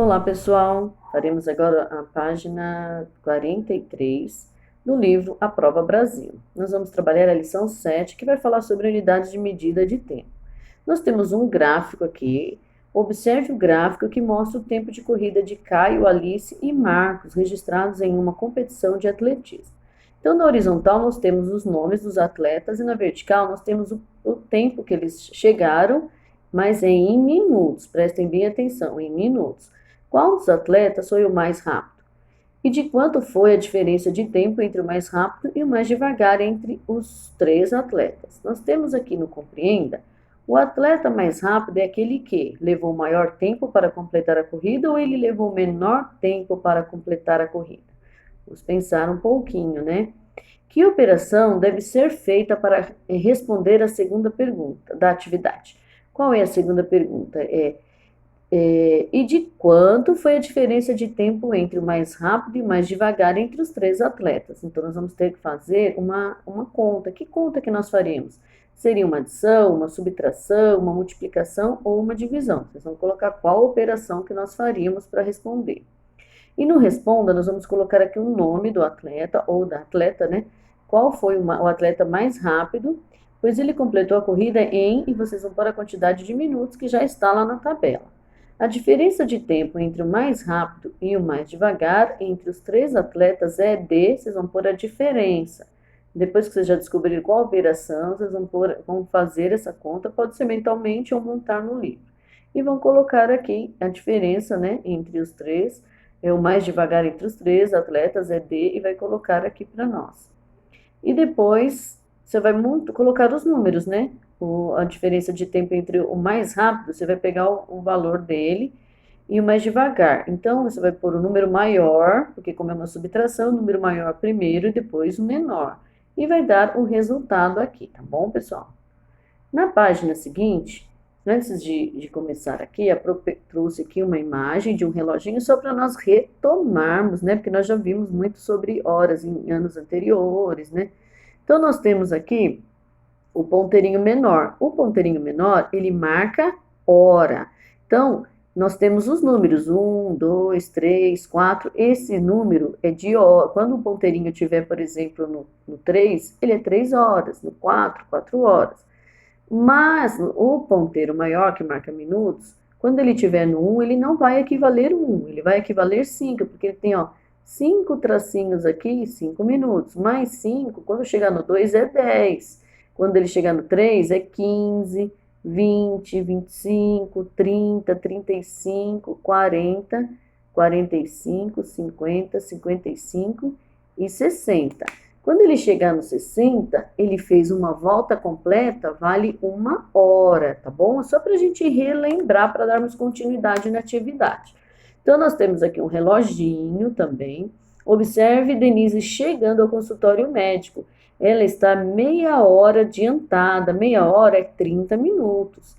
Olá, pessoal! Faremos agora a página 43 do livro A Prova Brasil. Nós vamos trabalhar a lição 7, que vai falar sobre unidades de medida de tempo. Nós temos um gráfico aqui. Observe o gráfico que mostra o tempo de corrida de Caio, Alice e Marcos, registrados em uma competição de atletismo. Então, na horizontal, nós temos os nomes dos atletas e na vertical, nós temos o tempo que eles chegaram, mas é em minutos. Prestem bem atenção, em minutos. Qual dos atletas foi o mais rápido? E de quanto foi a diferença de tempo entre o mais rápido e o mais devagar entre os três atletas? Nós temos aqui no Compreenda, o atleta mais rápido é aquele que levou maior tempo para completar a corrida ou ele levou menor tempo para completar a corrida? Vamos pensar um pouquinho, né? Que operação deve ser feita para responder a segunda pergunta da atividade? Qual é a segunda pergunta? E de quanto foi a diferença de tempo entre o mais rápido e o mais devagar entre os três atletas? Então, nós vamos ter que fazer uma conta. Que conta que nós faremos? Seria uma adição, uma subtração, uma multiplicação ou uma divisão? Vocês vão colocar qual operação que nós faríamos para responder. E no Responda, nós vamos colocar aqui o nome do atleta ou da atleta, né? Qual foi o atleta mais rápido, pois ele completou a corrida e vocês vão pôr a quantidade de minutos que já está lá na tabela. A diferença de tempo entre o mais rápido e o mais devagar entre os três atletas é vocês vão pôr a diferença. Depois que vocês já descobriram qual operação, vocês vão fazer essa conta, pode ser mentalmente ou montar no livro. E vão colocar aqui a diferença, né, entre os três, o mais devagar entre os três atletas é D e vai colocar aqui para nós. E depois você vai colocar os números, né? A diferença de tempo entre o mais rápido, você vai pegar o valor dele e o mais devagar. Então, você vai pôr o número maior, porque como é uma subtração, o número maior primeiro e depois o menor. E vai dar o resultado aqui, tá bom, pessoal? Na página seguinte, antes de começar aqui, a Prope trouxe aqui uma imagem de um reloginho só para nós retomarmos, né? Porque nós já vimos muito sobre horas em anos anteriores, né? Então, nós temos aqui o ponteirinho menor. O ponteirinho menor, ele marca hora. Então, nós temos os números 1, 2, 3, 4. Esse número é de hora. Quando o ponteirinho estiver, por exemplo, no 3, ele é 3 horas. No 4, 4 horas. Mas o ponteiro maior, que marca minutos, quando ele estiver no 1, ele não vai equivaler 1, ele vai equivaler 5, porque ele tem, ó, 5 tracinhos aqui, 5 minutos, mais 5, quando chegar no 2 é 10, quando ele chegar no 3 é 15, 20, 25, 30, 35, 40, 45, 50, 55 e 60. Quando ele chegar no 60, ele fez uma volta completa, vale 1 hora, tá bom? Só para a gente relembrar, para darmos continuidade na atividade. Então, nós temos aqui um reloginho também. Observe Denise chegando ao consultório médico. Ela está meia hora adiantada, meia hora é 30 minutos.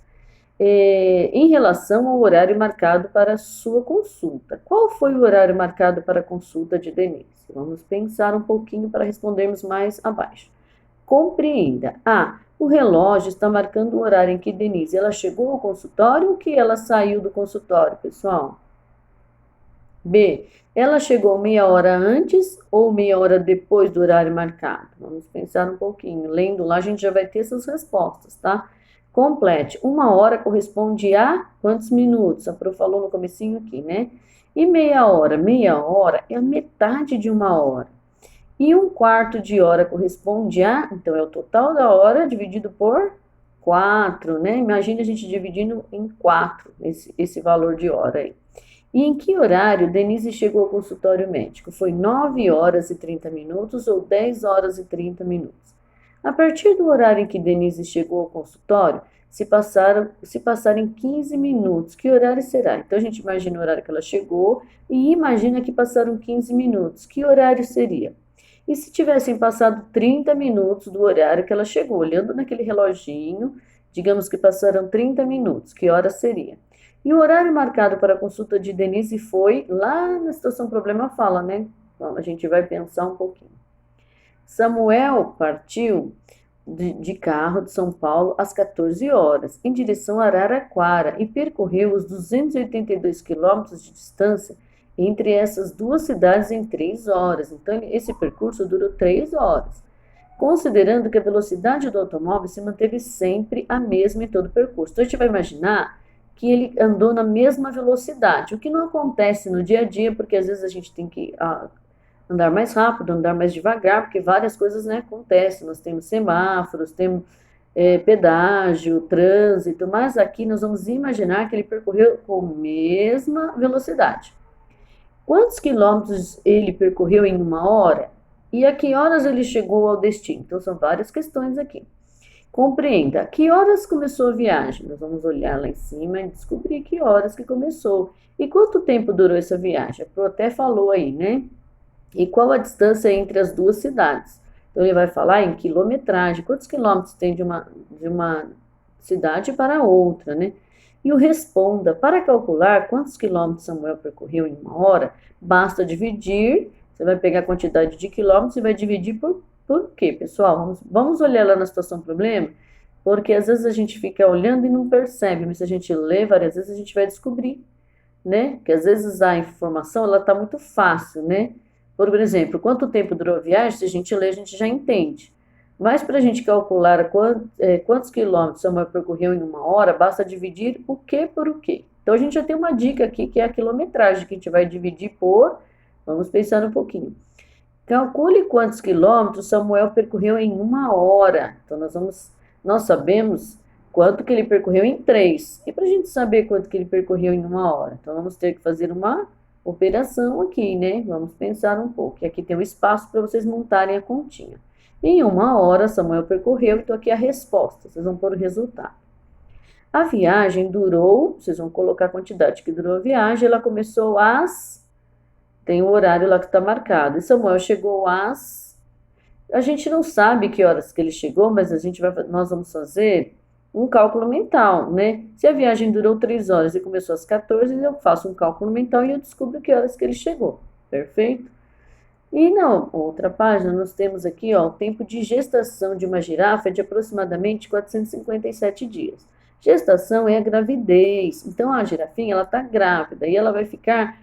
Em relação ao horário marcado para a sua consulta. Qual foi o horário marcado para a consulta de Denise? Vamos pensar um pouquinho para respondermos mais abaixo. Compreenda. A. O relógio está marcando o horário em que Denise ela chegou ao consultório ou que ela saiu do consultório, pessoal? B. Ela chegou meia hora antes ou meia hora depois do horário marcado? Vamos pensar um pouquinho. Lendo lá, a gente já vai ter essas respostas, tá? Complete. 1 hora corresponde a quantos minutos? A Pro falou no comecinho aqui, né? E meia hora? Meia hora é a metade de 1 hora. E 1/4 de hora corresponde a... Então, é o total da hora dividido por 4, né? Imagina a gente dividindo em 4 esse valor de hora aí. E em que horário Denise chegou ao consultório médico? Foi 9 horas e 30 minutos ou 10 horas e 30 minutos? A partir do horário em que Denise chegou ao consultório, se passarem 15 minutos, que horário será? Então, a gente imagina o horário que ela chegou e imagina que passaram 15 minutos. Que horário seria? E se tivessem passado 30 minutos do horário que ela chegou, olhando naquele reloginho, digamos que passaram 30 minutos, que hora seria? E o horário marcado para a consulta de Denise foi lá na situação problema fala, né? Então, a gente vai pensar um pouquinho. Samuel partiu de carro de São Paulo às 14 horas, em direção a Araraquara, e percorreu os 282 quilômetros de distância entre essas duas cidades em 3 horas. Então, esse percurso durou 3 horas, considerando que a velocidade do automóvel se manteve sempre a mesma em todo o percurso. Então, a gente vai imaginar que ele andou na mesma velocidade, o que não acontece no dia a dia, porque às vezes a gente tem que andar mais rápido, andar mais devagar, porque várias coisas, né, acontecem. Nós temos semáforos, temos pedágio, trânsito, mas aqui nós vamos imaginar que ele percorreu com a mesma velocidade. Quantos quilômetros ele percorreu em 1 hora? E a que horas ele chegou ao destino? Então, são várias questões aqui. Compreenda, a que horas começou a viagem? Nós vamos olhar lá em cima e descobrir que horas que começou. E quanto tempo durou essa viagem? A Pro até falou aí, né? E qual a distância entre as duas cidades? Então, ele vai falar em quilometragem. Quantos quilômetros tem de uma cidade para outra, né? E o responda. Para calcular quantos quilômetros Samuel percorreu em 1 hora, basta dividir. Você vai pegar a quantidade de quilômetros e vai dividir por quê, pessoal? Vamos olhar lá na situação problema, porque às vezes a gente fica olhando e não percebe, mas se a gente lê várias vezes, a gente vai descobrir, né? Que às vezes a informação, ela tá muito fácil, né? Por exemplo, quanto tempo durou a viagem, se a gente lê, a gente já entende. Mas para a gente calcular quantos quilômetros Samuel percorreu em 1 hora, basta dividir o que por o quê. Então, a gente já tem uma dica aqui, que é a quilometragem, que a gente vai dividir por... Vamos pensar um pouquinho. Calcule quantos quilômetros Samuel percorreu em 1 hora. Então, nós sabemos quanto que ele percorreu em 3. E para a gente saber quanto que ele percorreu em 1 hora? Então, vamos ter que fazer uma operação aqui, né? Vamos pensar um pouco. E aqui tem um espaço para vocês montarem a continha. Em 1 hora, Samuel percorreu, então aqui é a resposta. Vocês vão pôr o resultado. A viagem durou, vocês vão colocar a quantidade que durou a viagem, ela começou tem o horário lá que está marcado. E Samuel chegou a gente não sabe que horas que ele chegou, mas nós vamos fazer um cálculo mental, né? Se a viagem durou 3 horas e começou às 14, eu faço um cálculo mental e eu descubro que horas que ele chegou. Perfeito? E na outra página, nós temos aqui, ó, o tempo de gestação de uma girafa é de aproximadamente 457 dias. Gestação é a gravidez. Então, a girafinha, ela está grávida e ela vai ficar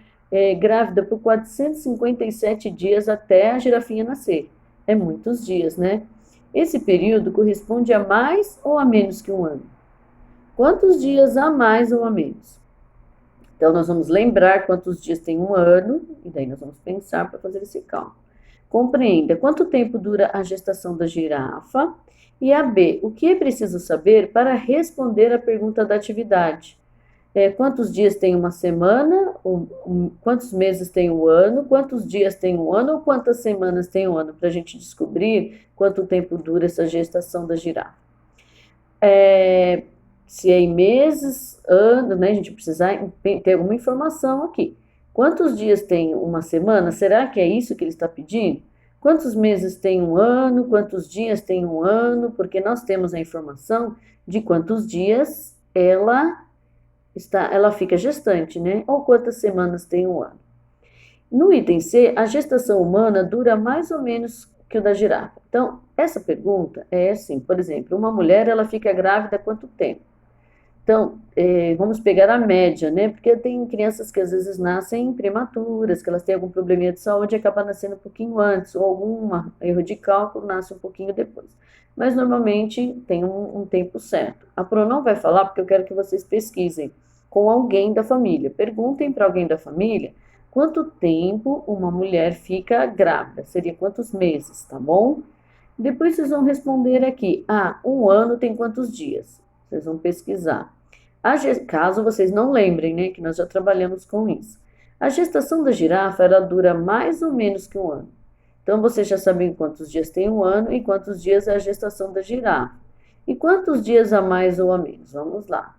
grávida por 457 dias até a girafinha nascer. É muitos dias, né? Esse período corresponde a mais ou a menos que um ano? Quantos dias a mais ou a menos? Então, nós vamos lembrar quantos dias tem um ano, e daí nós vamos pensar para fazer esse cálculo. Compreenda quanto tempo dura a gestação da girafa. E a B, o que é preciso saber para responder à pergunta da atividade? Quantos dias tem uma semana? Quantos meses tem o ano? Quantos dias tem um ano? Ou quantas semanas tem um ano? Para a gente descobrir quanto tempo dura essa gestação da girafa. Se é em meses, anos, né? A gente precisa ter alguma informação aqui. Quantos dias tem uma semana? Será que é isso que ele está pedindo? Quantos meses tem um ano? Quantos dias tem um ano? Porque nós temos a informação de quantos dias ela fica gestante, né? Ou quantas semanas tem um ano. No item C, a gestação humana dura mais ou menos que o da girafa. Então, essa pergunta é assim, por exemplo, uma mulher, ela fica grávida há quanto tempo? Então, vamos pegar a média, né? Porque tem crianças que às vezes nascem prematuras, que elas têm algum probleminha de saúde e acabam nascendo um pouquinho antes, ou algum erro de cálculo, nasce um pouquinho depois. Mas normalmente tem um tempo certo. A Pro não vai falar porque eu quero que vocês pesquisem com alguém da família. Perguntem para alguém da família quanto tempo uma mulher fica grávida. Seria quantos meses, tá bom? Depois vocês vão responder aqui. Um ano tem quantos dias? Vocês vão pesquisar. Caso vocês não lembrem, né, que nós já trabalhamos com isso. A gestação da girafa, ela dura mais ou menos que um ano. Então, vocês já sabem quantos dias tem um ano e quantos dias é a gestação da girafa. E quantos dias a mais ou a menos? Vamos lá.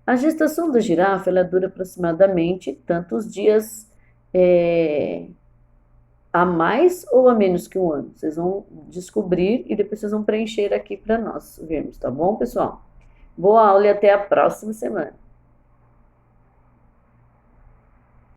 A gestação da girafa, ela dura aproximadamente tantos dias a mais ou a menos que um ano. Vocês vão descobrir e depois vocês vão preencher aqui para nós vermos, tá bom, pessoal? Boa aula e até a próxima semana.